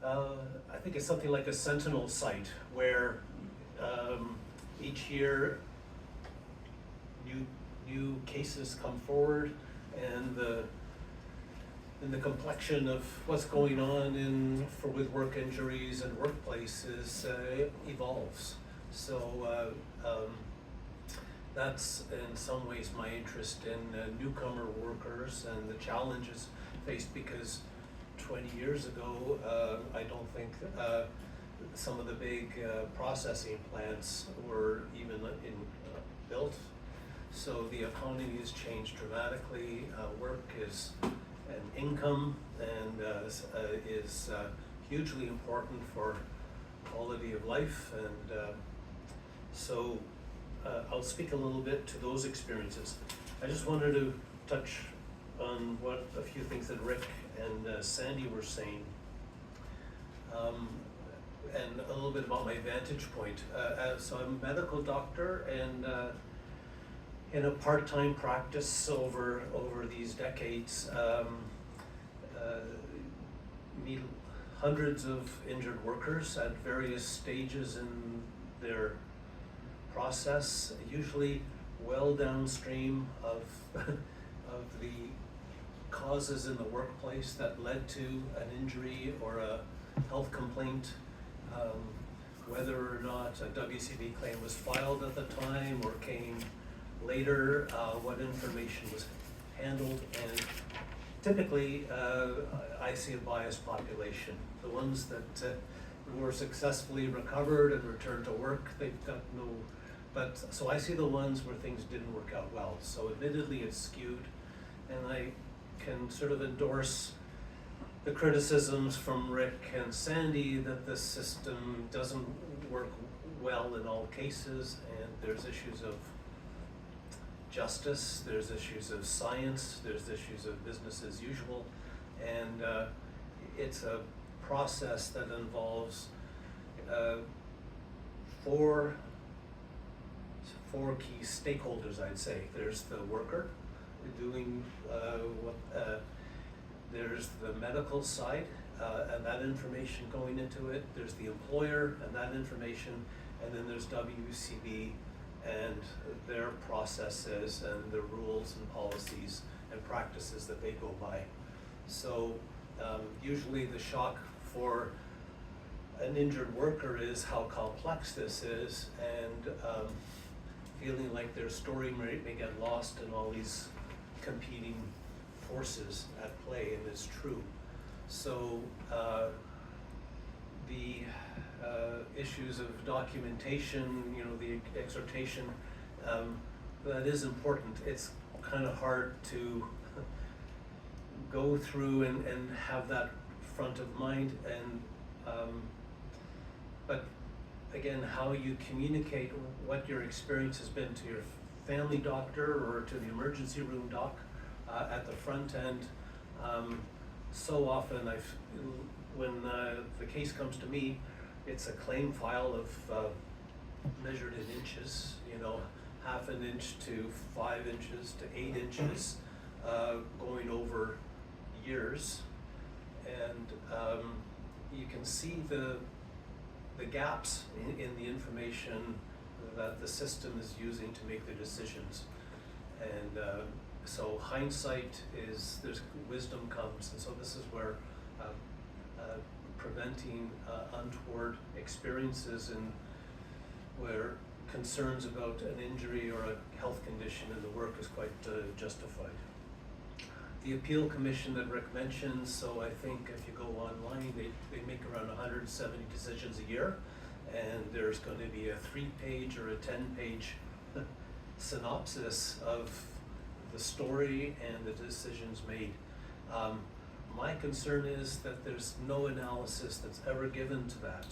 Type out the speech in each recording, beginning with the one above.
I think it's something like a sentinel site where each year new cases come forward, and the complexion of what's going on with work injuries and workplaces evolves. So that's in some ways my interest in newcomer workers and the challenges faced, because 20 years ago, I don't think some of the big processing plants were even built. So the economy has changed dramatically. Work is an income and is hugely important for quality of life, and so I'll speak a little bit to those experiences. I just wanted to touch on a few things that Rick and Sandy were saying, and a little bit about my vantage point. So I'm a medical doctor, and in a part-time practice over these decades, meet hundreds of injured workers at various stages in their process, usually well downstream of the causes in the workplace that led to an injury or a health complaint, whether or not a WCB claim was filed at the time or came later, what information was handled, and typically I see a biased population. The ones that were successfully recovered and returned to work, they've got no, so I see the ones where things didn't work out well. So admittedly it's skewed, and I can sort of endorse the criticisms from Rick and Sandy that the system doesn't work well in all cases, and there's issues of justice, there's issues of science, there's issues of business as usual, and it's a process that involves four key stakeholders, I'd say. There's the worker doing there's the medical side and that information going into it, there's the employer and that information, and then there's WCB and their processes and the rules and policies and practices that they go by. So usually the shock for an injured worker is how complex this is, and feeling like their story may get lost in all these competing forces at play, and it's true. So the issues of documentation, the exhortation, that is important. It's kind of hard to go through and have that front of mind, and but again, how you communicate what your experience has been to your family doctor or to the emergency room doc at the front end. So often when the case comes to me, it's a claim file of measured in inches, half an inch to 5 inches to 8 inches, going over years, and you can see the gaps in the information that the system is using to make the decisions, and so hindsight there's wisdom comes, and so this is where preventing untoward experiences and where concerns about an injury or a health condition in the work is quite justified. The appeal commission that Rick mentioned, so I think if you go online, they make around 170 decisions a year, and there's going to be a 3-page or a 10-page synopsis of the story and the decisions made. My concern is that there's no analysis that's ever given to that.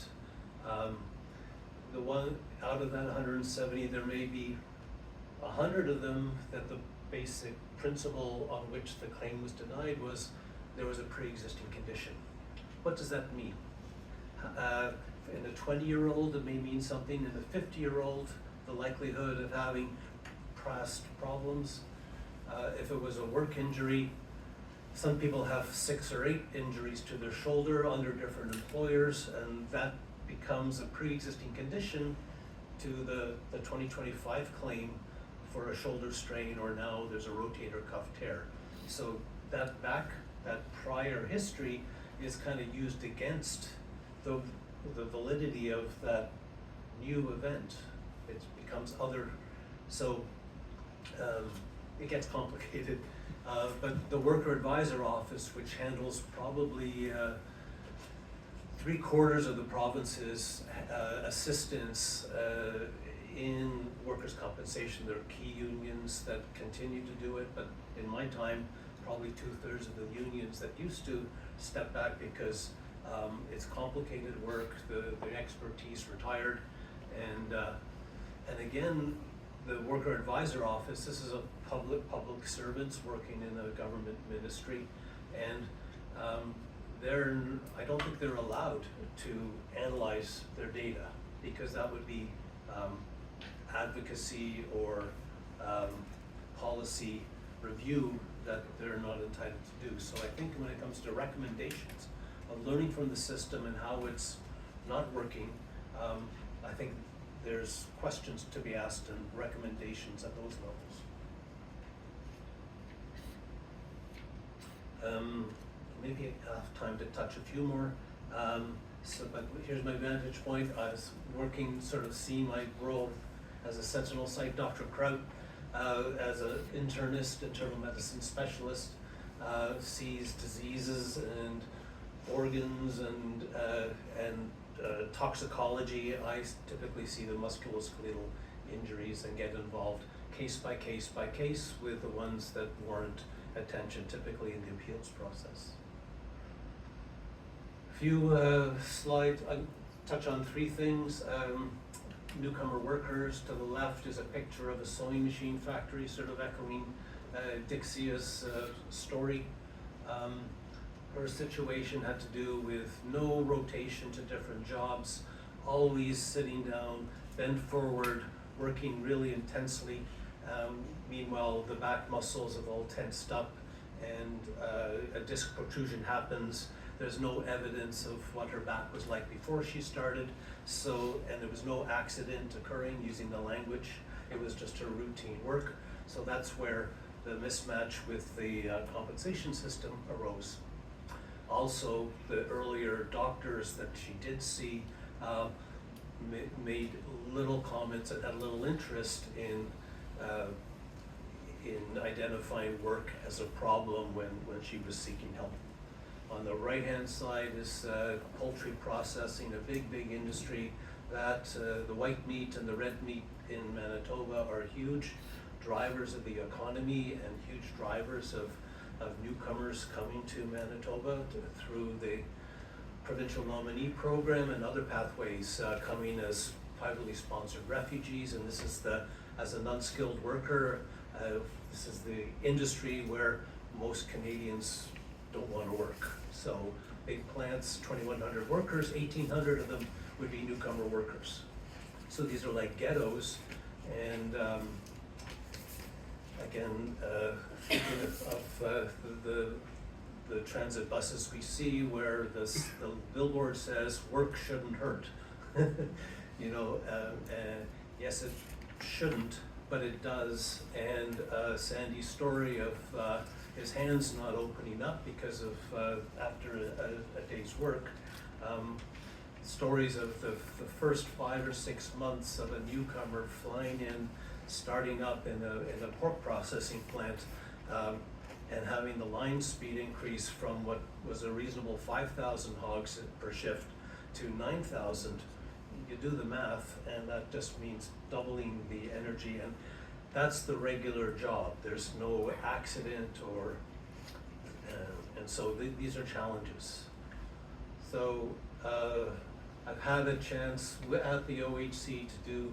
The one out of that 170, there may be 100 of them that the basic principle on which the claim was denied was there was a pre-existing condition. What does that mean? In a 20-year-old, it may mean something. In a 50-year-old, the likelihood of having past problems. If it was a work injury, some people have 6 or 8 injuries to their shoulder under different employers, and that becomes a pre-existing condition to the 2025 claim for a shoulder strain, or now there's a rotator cuff tear. So that prior history is kind of used against the validity of that new event. It becomes other, so it gets complicated. But the worker advisor office, which handles probably 3/4 of the province's assistance in workers' compensation. There are key unions that continue to do it, but in my time, probably 2/3 of the unions that used to step back because it's complicated work, the expertise retired, and again, the worker advisor office, this is a public servants working in a government ministry, and I don't think they're allowed to analyze their data, because that would be advocacy or policy review that they're not entitled to do. So I think when it comes to recommendations of learning from the system and how it's not working, I think there's questions to be asked and recommendations at those levels. Maybe I have time to touch a few more. But here's my vantage point. I was working, sort of seeing my role as a sentinel site. Dr. Kraut, as an internist, internal medicine specialist, sees diseases and organs and toxicology. I typically see the musculoskeletal injuries and get involved case by case by case with the ones that warrant attention, typically in the appeals process. Few slides, I touch on 3 things. Newcomer workers. To the left is a picture of a sewing machine factory, sort of echoing Dixia's story. Her situation had to do with no rotation to different jobs, always sitting down, bent forward, working really intensely. Meanwhile, the back muscles have all tensed up, and a disc protrusion happens. There's no evidence of what her back was like before she started, and there was no accident occurring, using the language. It was just her routine work. So that's where the mismatch with the compensation system arose. Also, the earlier doctors that she did see made little comments and had little interest in identifying work as a problem when she was seeking help. On the right-hand side is poultry processing, a big industry that the white meat and the red meat in Manitoba are huge drivers of the economy and huge drivers of newcomers coming to Manitoba through the provincial nominee program and other pathways, coming as privately sponsored refugees. And this is as an unskilled worker, this is the industry where most Canadians don't want to work. So big plants, 2,100 workers, 1,800 of them would be newcomer workers. So these are like ghettos, and again, thinking of the transit buses we see where the billboard says work shouldn't hurt. You know, yes, it shouldn't, but it does. And Sandy's story of his hands not opening up because of after a day's work. Stories of the first 5 or 6 months of a newcomer flying in, starting up in a pork processing plant, and having the line speed increase from what was a reasonable 5,000 hogs per shift to 9,000. You do the math, and that just means doubling the energy, and that's the regular job. There's no accident and so these are challenges. So I've had a chance at the OHC to do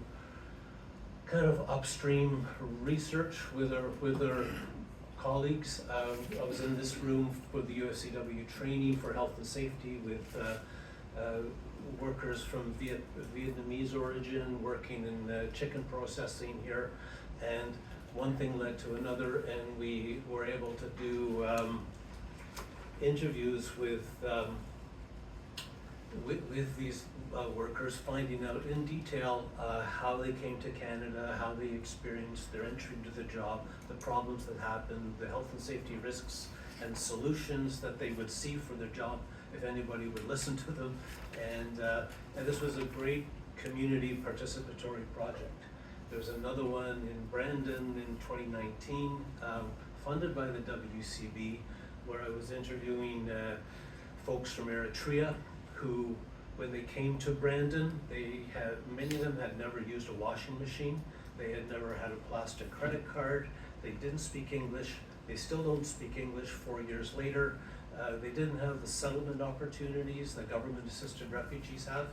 kind of upstream research with our colleagues. I was in this room for the UFCW training for health and safety with workers from Vietnamese origin working in chicken processing here, and one thing led to another, and we were able to do interviews with these workers, finding out in detail how they came to Canada, how they experienced their entry into the job, the problems that happened, the health and safety risks and solutions that they would see for their job if anybody would listen to them. And this was a great community participatory project. There's another one in Brandon in 2019, funded by the WCB, where I was interviewing folks from Eritrea who, when they came to Brandon, many of them had never used a washing machine. They had never had a plastic credit card. They didn't speak English. They still don't speak English 4 years later. They didn't have the settlement opportunities that government-assisted refugees have.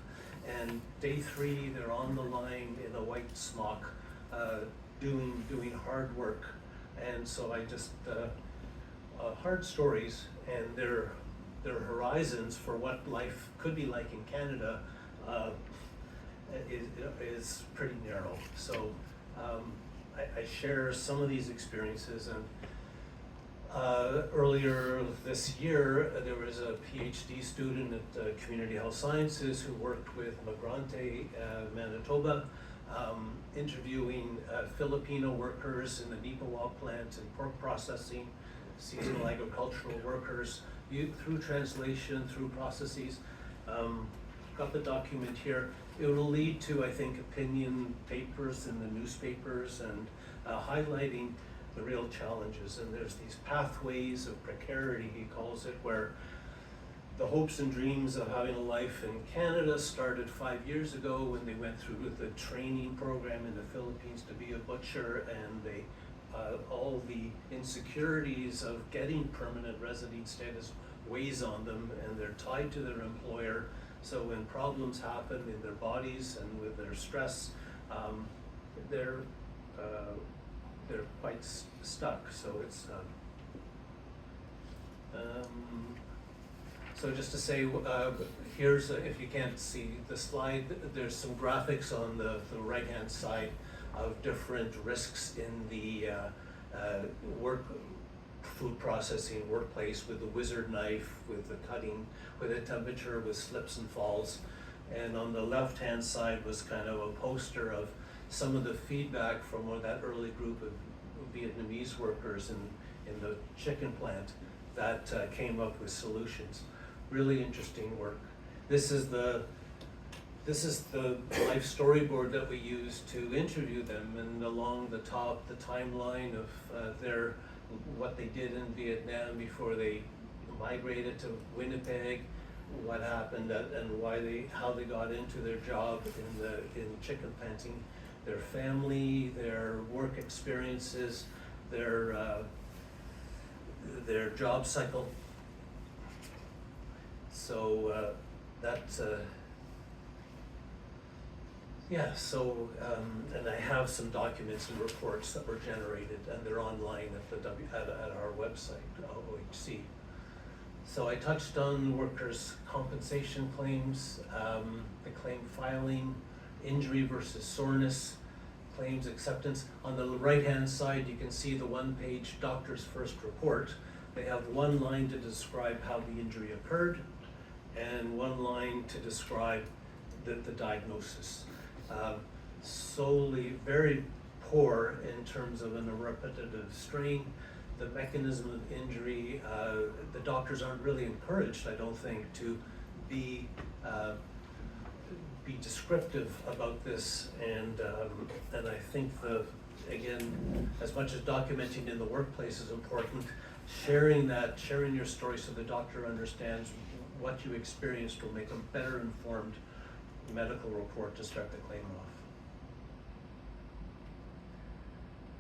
And day 3, they're on the line in a white smock, doing hard work. And so I just, hard stories, and their horizons for what life could be like in Canada is pretty narrow. So I share some of these experiences, and earlier this year there was a PhD student at Community Health Sciences who worked with Migrante, Manitoba, interviewing Filipino workers in the Nipawa plant and pork processing, seasonal agricultural workers, through translation, through processes. Got the document here. It will lead to, I think, opinion papers in the newspapers and highlighting the real challenges. And there's these pathways of precarity, he calls it, where the hopes and dreams of having a life in Canada started 5 years ago when they went through the training program in the Philippines to be a butcher, and they all the insecurities of getting permanent resident status weighs on them, and they're tied to their employer. So when problems happen in their bodies and with their stress, they're quite stuck. So it's so just to say, here's if you can't see the slide, there's some graphics on the right-hand side of different risks in the food processing workplace, with the wizard knife, with the cutting, with the temperature, with slips and falls. And on the left-hand side was kind of a poster of some of the feedback from that early group of Vietnamese workers in the chicken plant that came up with solutions. Really interesting work. This is the life storyboard that we use to interview them, and along the top, the timeline of what they did in Vietnam before they migrated to Winnipeg, what happened, and how they got into their job in chicken planting, their family, their work experiences, their job cycle. So that's yeah. So and I have some documents and reports that were generated, and they're online at our website, OHC. So I touched on workers' compensation claims, the claim filing, injury versus soreness, claims acceptance. On the right-hand side, you can see the one-page doctor's first report. They have one line to describe how the injury occurred, and one line to describe the diagnosis. Solely very poor in terms of a repetitive strain. The mechanism of injury, the doctors aren't really encouraged, I don't think, to be descriptive about this, and I think again, as much as documenting in the workplace is important, sharing your story so the doctor understands what you experienced will make a better informed medical report to start the claim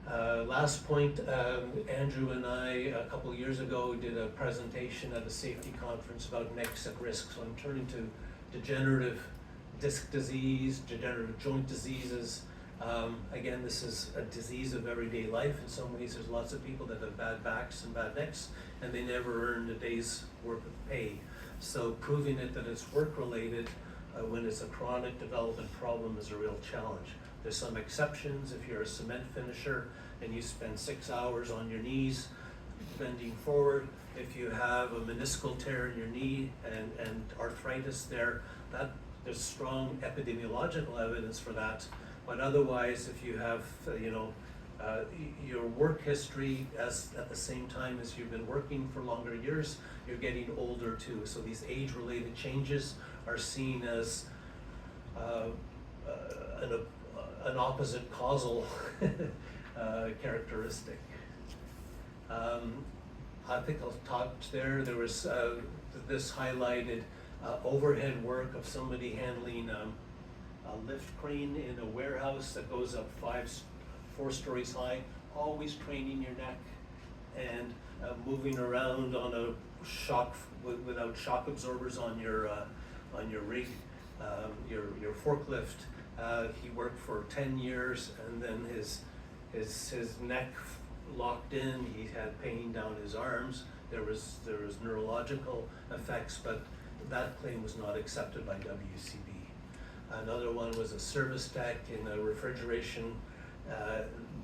off. Last point, Andrew and I, a couple years ago, did a presentation at a safety conference about exit risk. So I'm turning to degenerative disc disease, degenerative joint diseases. Again, this is a disease of everyday life. In some ways, there's lots of people that have bad backs and bad necks, and they never earned a day's worth of pay. So proving that it's work-related when it's a chronic development problem is a real challenge. There's some exceptions. If you're a cement finisher and you spend 6 hours on your knees bending forward. If you have a meniscal tear in your knee and arthritis there, there's strong epidemiological evidence for that. But otherwise, if you have, your work history at the same time as you've been working for longer years, you're getting older too. So these age-related changes are seen as an opposite causal characteristic. I think I'll talk there. There was this highlighted overhead work of somebody handling a lift crane in a warehouse that goes up 4 stories high, always craning your neck and moving around on a shock without shock absorbers on your rig, your forklift. He worked for 10 years, and then his neck locked in. He had pain down his arms. There was neurological effects, but that claim was not accepted by WCB. Another one was a service tech in the refrigeration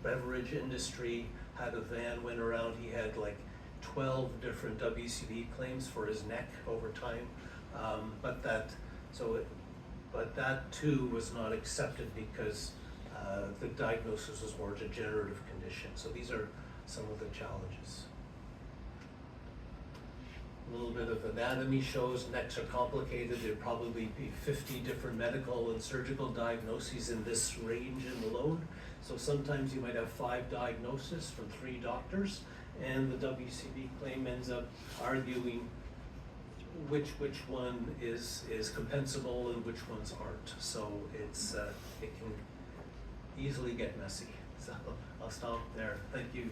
beverage industry, had a van, went around. He had like 12 different WCB claims for his neck over time, but that too was not accepted because the diagnosis was more degenerative condition. So these are some of the challenges. A little bit of anatomy shows necks are complicated. There'd probably be 50 different medical and surgical diagnoses in this range alone. So sometimes you might have 5 diagnoses from 3 doctors, and the WCB claim ends up arguing which one is compensable and which ones aren't. So it can easily get messy. So I'll stop there. Thank you.